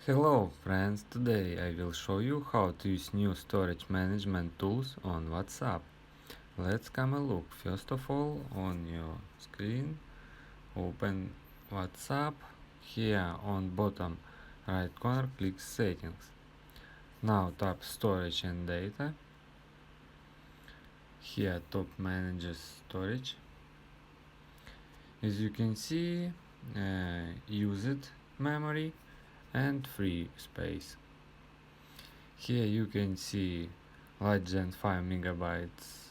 Hello friends, today I will show you how to use new storage management tools on WhatsApp. Let's come a look. First of all, on your screen, open WhatsApp. Here on bottom right corner, click settings. Now tap storage and data. Here top manages storage. As you can see, used memory and free space. Here you can see larger than 5 megabytes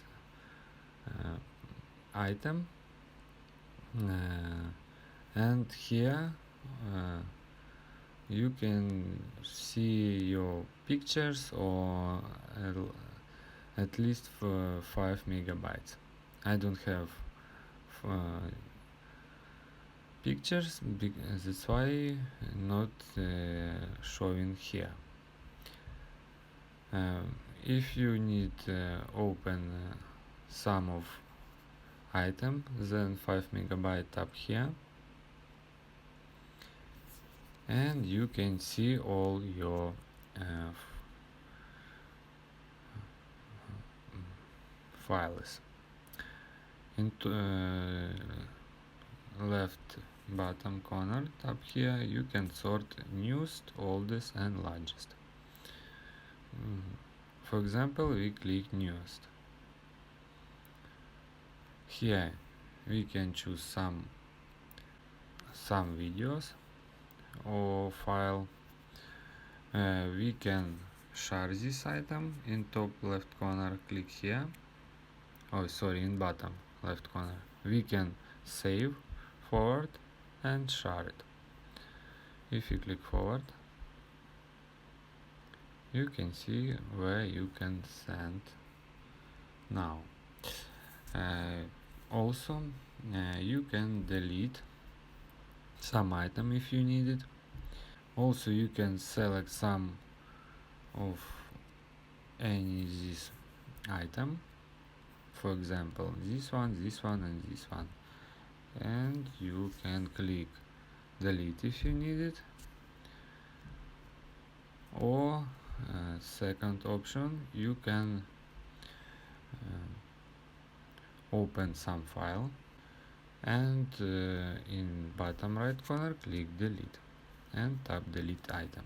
item, and here you can see your pictures or at least for 5 megabytes. I don't have pictures, that's why not showing here. If you need open some of item, then 5 megabyte tab here, and you can see all your files. Into left bottom corner tab here, you can sort newest, oldest and largest. For example, we click newest. Here we can choose some videos or file. We can share this item. In top left corner, click here. In bottom left corner, we can save, forward and share it. If you click forward, you can see where you can send now. Also, you can delete some item if you need it. Also, you can select some of any this item, for example this one and this one, and you can click delete if you need it, or second option, you can open some file and in bottom right corner click delete and tap delete item.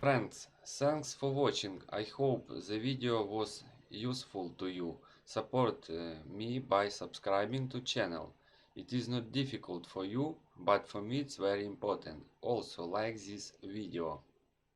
Friends, thanks for watching. I hope the video was useful to you. Support me by subscribing to channel. It is not difficult for you, but for me it's very important. Also like this video.